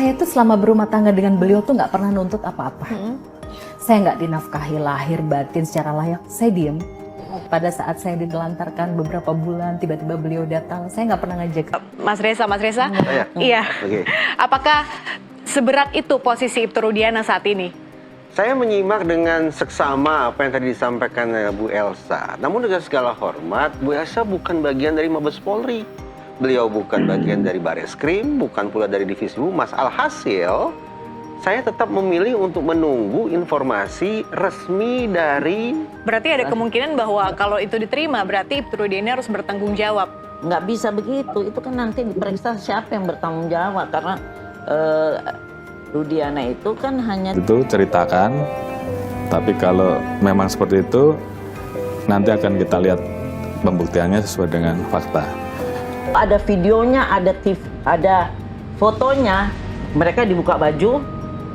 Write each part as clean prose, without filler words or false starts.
Saya tuh selama berumah tangga dengan beliau tuh nggak pernah nuntut apa-apa. Saya nggak dinafkahi lahir batin secara layak. Saya diem. Pada saat saya ditelantarkan beberapa bulan, tiba-tiba beliau datang. Saya nggak pernah ngajak. Mas Reza. Iya. Oke. Apakah seberat itu posisi Ibtu Rudiana saat ini? Saya menyimak dengan seksama apa yang tadi disampaikan Bu Elsa. Namun dengan segala hormat, Bu Elsa bukan bagian dari Mabes Polri. Beliau bukan bagian dari Bareskrim, bukan pula dari Divisi Humas. Alhasil, saya tetap memilih untuk menunggu informasi resmi dari... Berarti ada kemungkinan bahwa kalau itu diterima, berarti Ibtu Rudiana harus bertanggung jawab. Nggak bisa begitu, itu kan nanti diperiksa siapa yang bertanggung jawab. Karena Rudiana itu kan hanya... Itu ceritakan, tapi kalau memang seperti itu, nanti akan kita lihat pembuktiannya sesuai dengan fakta. Ada videonya, ada fotonya, mereka dibuka baju,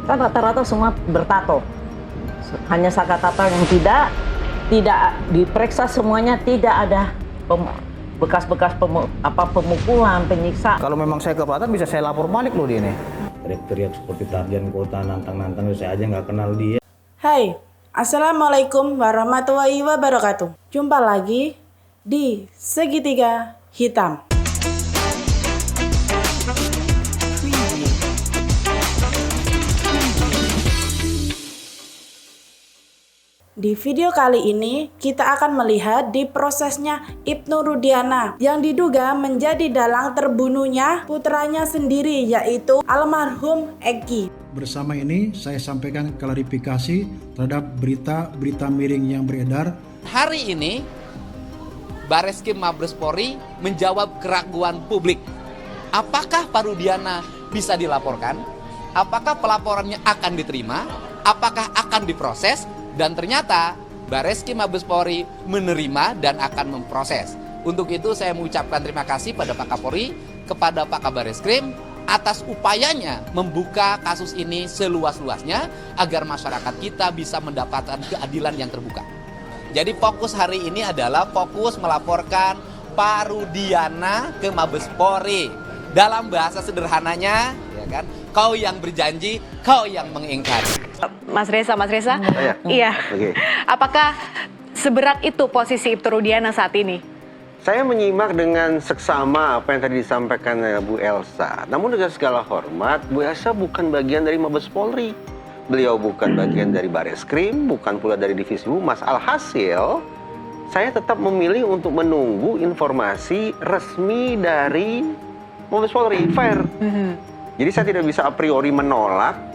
kan rata-rata semua bertato. Hanya Saka Tato yang tidak diperiksa semuanya, tidak ada bekas-bekas pemukulan, penyiksaan. Kalau memang saya keberatan bisa saya lapor balik loh dia nih. Teriak-teriak seperti Tarjan Kota, nantang-nantang, saya aja nggak kenal dia. Hai, Assalamualaikum warahmatullahi wabarakatuh. Jumpa lagi di Segitiga Hitam. Di video kali ini, kita akan melihat di prosesnya Ibnu Rudiana yang diduga menjadi dalang terbunuhnya putranya sendiri, yaitu almarhum Eki. Bersama ini saya sampaikan klarifikasi terhadap berita-berita miring yang beredar. Hari ini, Bareskrim Mabes Polri menjawab keraguan publik. Apakah Pak Rudiana bisa dilaporkan? Apakah pelaporannya akan diterima? Apakah akan diproses? Dan ternyata Bareskrim Mabes Polri menerima dan akan memproses. Untuk itu saya mengucapkan terima kasih pada Pak Kapolri, kepada Pak Kabar Eskrim atas upayanya membuka kasus ini seluas-luasnya agar masyarakat kita bisa mendapatkan keadilan yang terbuka. Jadi fokus hari ini adalah fokus melaporkan Pak Rudiana ke Mabes Polri. Dalam bahasa sederhananya, ya kan, kau yang berjanji, kau yang mengingkari. Mas Reza. Iya. Oke. Apakah seberat itu posisi Ibtu Rudiana saat ini? Saya menyimak dengan seksama apa yang tadi disampaikan Bu Elsa. Namun dengan segala hormat, Bu Elsa bukan bagian dari Mabes Polri. Beliau bukan bagian dari Bareskrim, bukan pula dari Divisi Humas. Alhasil, saya tetap memilih untuk menunggu informasi resmi dari Mabes Polri, fair. Jadi saya tidak bisa a priori menolak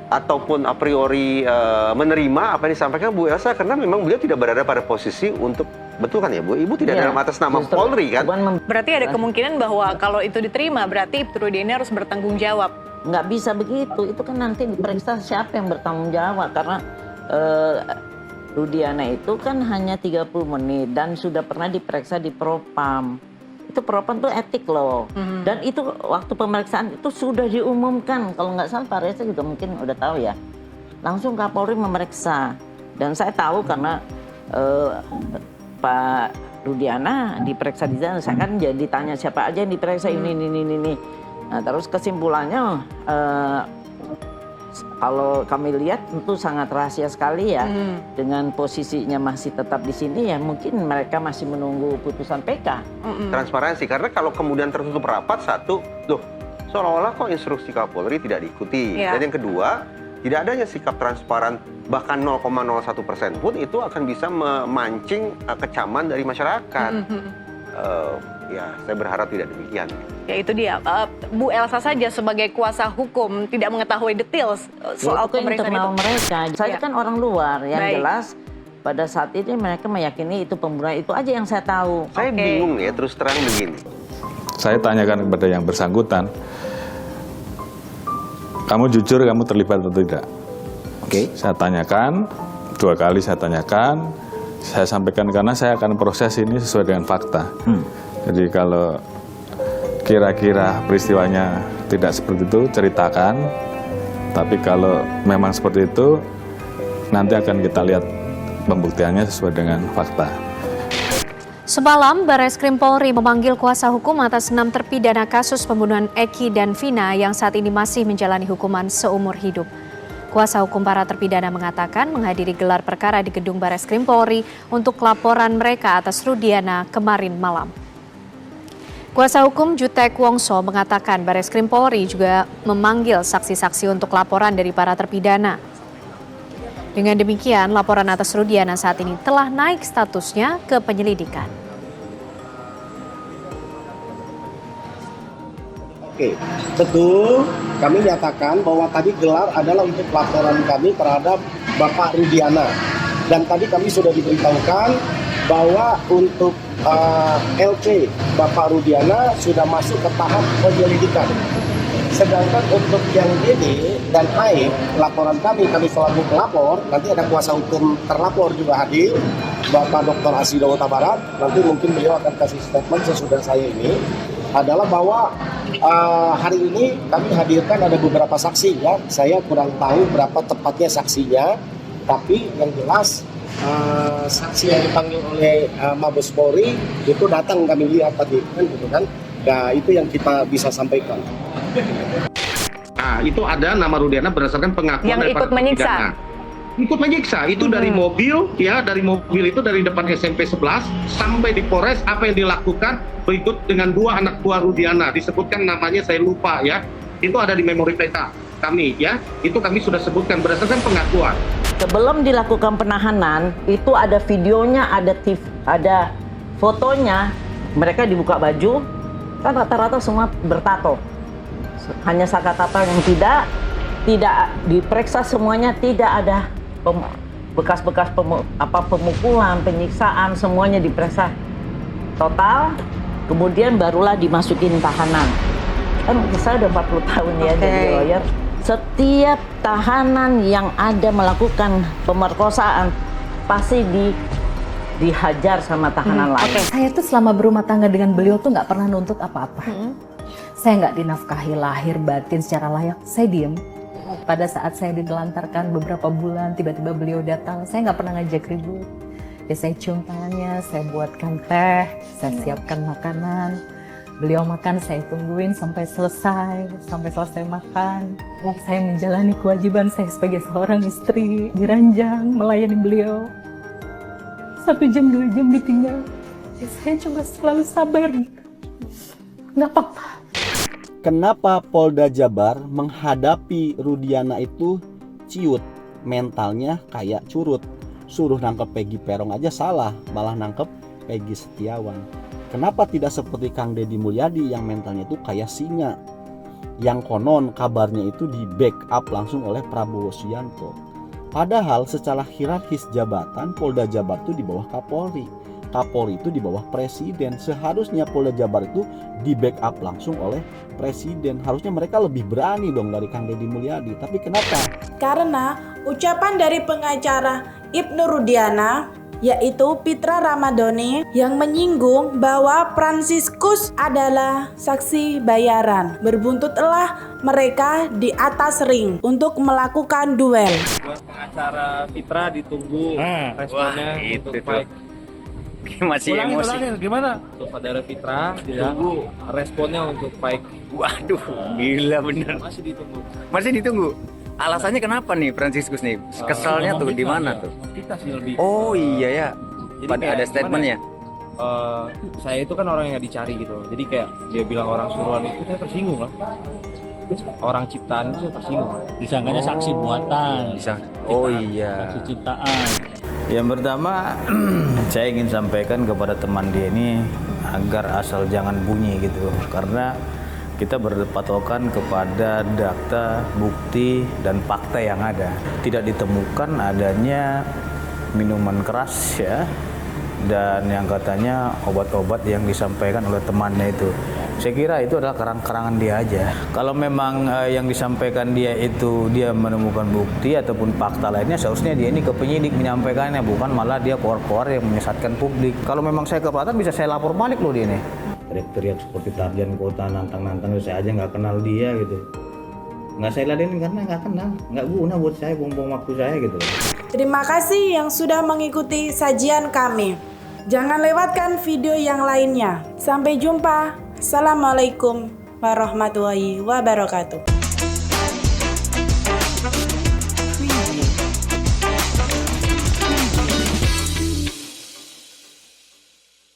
ataupun a priori menerima apa yang disampaikan Bu Elsa, karena memang beliau tidak berada pada posisi untuk, betul kan ya Bu? Ibu tidak dalam atas nama Polri kan? Berarti ada kemungkinan bahwa kalau itu diterima, berarti Ibtu Rudiana harus bertanggung jawab. Nggak bisa begitu, itu kan nanti diperiksa siapa yang bertanggung jawab. Karena Rudiana itu kan hanya 30 menit dan sudah pernah diperiksa di Propam. Itu Propam tuh etik loh. Dan itu waktu pemeriksaan itu sudah diumumkan. Kalau nggak salah Pak Reza juga mungkin udah tahu ya. Langsung Kapolri memeriksa. Dan saya tahu karena Pak Rudiana diperiksa di sana. Saya kan jadi tanya siapa aja yang diperiksa ini. Nah terus kesimpulannya kalau kami lihat tentu sangat rahasia sekali ya. Dengan posisinya masih tetap di sini ya mungkin mereka masih menunggu putusan PK. Transparansi, karena kalau kemudian tertutup rapat, satu, loh seolah-olah kok instruksi Kapolri tidak diikuti. Dan yang kedua, tidak adanya sikap transparan bahkan 0,01% pun itu akan bisa memancing kecaman dari masyarakat. Ya, saya berharap tidak demikian. Ya itu dia, Bu Elsa saja sebagai kuasa hukum tidak mengetahui detail soal pemeriksaan itu. Mereka. Saya kan orang luar, yang jelas pada saat ini mereka meyakini itu pembunuhan, itu aja yang saya tahu. Saya bingung ya, terus terang begini. Saya tanyakan kepada yang bersangkutan, kamu jujur kamu terlibat atau tidak? Saya tanyakan, 2 kali saya tanyakan, saya sampaikan karena saya akan proses ini sesuai dengan fakta. Jadi kalau kira-kira peristiwanya tidak seperti itu, ceritakan. Tapi kalau memang seperti itu, nanti akan kita lihat pembuktiannya sesuai dengan fakta. Semalam, Barreskrim Polri memanggil kuasa hukum atas 6 terpidana kasus pembunuhan Eki dan Vina yang saat ini masih menjalani hukuman seumur hidup. Kuasa hukum para terpidana mengatakan menghadiri gelar perkara di gedung Barreskrim Polri untuk laporan mereka atas Rudiana kemarin malam. Kuasa hukum Jutek Wongso mengatakan Barreskrim Polri juga memanggil saksi-saksi untuk laporan dari para terpidana. Dengan demikian, laporan atas Rudiana saat ini telah naik statusnya ke penyelidikan. Oke, betul. Kami nyatakan bahwa tadi gelar adalah untuk laporan kami terhadap Bapak Rudiana. Dan tadi kami sudah diberitahukan bahwa untuk LC Bapak Rudiana sudah masuk ke tahap penyelidikan. Sedangkan untuk yang ini dan Aib, laporan kami selaku pelapor, nanti ada kuasa hukum terlapor juga hadir, Bapak Dr. Asido Huta Barat, nanti mungkin beliau akan kasih statement sesudah saya ini, adalah bahwa hari ini kami hadirkan ada beberapa saksi ya, saya kurang tahu berapa tepatnya saksinya, tapi yang jelas saksi yang dipanggil oleh Mabes Polri itu datang kami lihat tadi kan gitu kan. Nah, itu yang kita bisa sampaikan. Nah, itu ada nama Rudiana berdasarkan pengakuan yang ikut menyiksa. Ikut menyiksa itu dari mobil ya, dari mobil itu dari depan SMP 11 sampai di Polres apa yang dilakukan berikut dengan 2 anak buah Rudiana, disebutkan namanya saya lupa ya. Itu ada di memori peta kami ya. Itu kami sudah sebutkan berdasarkan pengakuan. Sebelum dilakukan penahanan, itu ada videonya, ada fotonya, mereka dibuka baju, kan rata-rata semua bertato. Hanya Sakatato yang tidak diperiksa semuanya, tidak ada bekas-bekas pemukulan, penyiksaan, semuanya diperiksa total, kemudian barulah dimasukin tahanan. Kan saya udah 40 tahun ya jadi lawyer. Setiap tahanan yang ada melakukan pemerkosaan pasti dihajar sama tahanan lain. Saya tuh selama berumah tangga dengan beliau tuh nggak pernah nuntut apa-apa. Saya nggak dinafkahi lahir batin secara layak. Saya diem. Pada saat saya ditelantarkan beberapa bulan, tiba-tiba beliau datang. Saya nggak pernah ngajak ribut. Ya saya cium tangannya, saya buatkan teh, saya siapkan makanan. Beliau makan, saya tungguin sampai selesai makan. Saya menjalani kewajiban saya sebagai seorang istri, diranjang, melayani beliau. 1 jam, 2 jam ditinggal. Ya, saya cuma selalu sabar. Nggak apa-apa. Kenapa Polda Jabar menghadapi Rudiana itu ciut, mentalnya kayak curut. Suruh nangkep Peggy Peron aja salah, malah nangkep Peggy Setiawan. Kenapa tidak seperti Kang Deddy Mulyadi yang mentalnya itu kayak singa, yang konon kabarnya itu di backup langsung oleh Prabowo Subianto. Padahal secara hierarkis jabatan Polda Jabar itu di bawah Kapolri, Kapolri itu di bawah Presiden. Seharusnya Polda Jabar itu di backup langsung oleh Presiden. Harusnya mereka lebih berani dong dari Kang Deddy Mulyadi. Tapi kenapa? Karena ucapan dari pengacara Ibnu Rudiana, yaitu Pitra Ramadhani, yang menyinggung bahwa Fransiskus adalah saksi bayaran. Berbuntutlah mereka di atas ring untuk melakukan duel. Buat pengacara Pitra ditunggu responnya untuk fight. Masih emosi. Gimana? Untuk saudara Pitra ditunggu responnya untuk fight. Waduh, gila bener. Masih ditunggu. Alasannya kenapa nih Fransiskus nih? Kesalnya tuh di mana tuh? Kita sih lebih. Oh iya ya. Jadi Ada statementnya. Saya itu kan orang yang dicari gitu. Jadi kayak dia bilang orang suruhan itu saya tersinggung lah. Orang ciptaan itu saya tersinggung. Disangkanya saksi buatan. Oh iya. Saksi ciptaan. Yang pertama, saya ingin sampaikan kepada teman dia ini agar asal jangan bunyi gitu, karena kita berpatokan kepada data, bukti, dan fakta yang ada. Tidak ditemukan adanya minuman keras ya, dan yang katanya obat-obat yang disampaikan oleh temannya itu. Saya kira itu adalah karang-karangan dia aja. Kalau memang yang disampaikan dia itu dia menemukan bukti ataupun fakta lainnya, seharusnya dia ini ke penyidik menyampaikannya, bukan malah dia keluar-keluar yang menyesatkan publik. Kalau memang saya keberatan bisa saya lapor balik loh dia ini. Teriak-teriak seperti Tarjan Kota, nantang-nantang, saya aja nggak kenal dia gitu. Nggak saya ladenin karena nggak kenal, nggak guna buat saya, buang-buang waktu saya gitu. Terima kasih yang sudah mengikuti sajian kami. Jangan lewatkan video yang lainnya. Sampai jumpa. Assalamualaikum warahmatullahi wabarakatuh.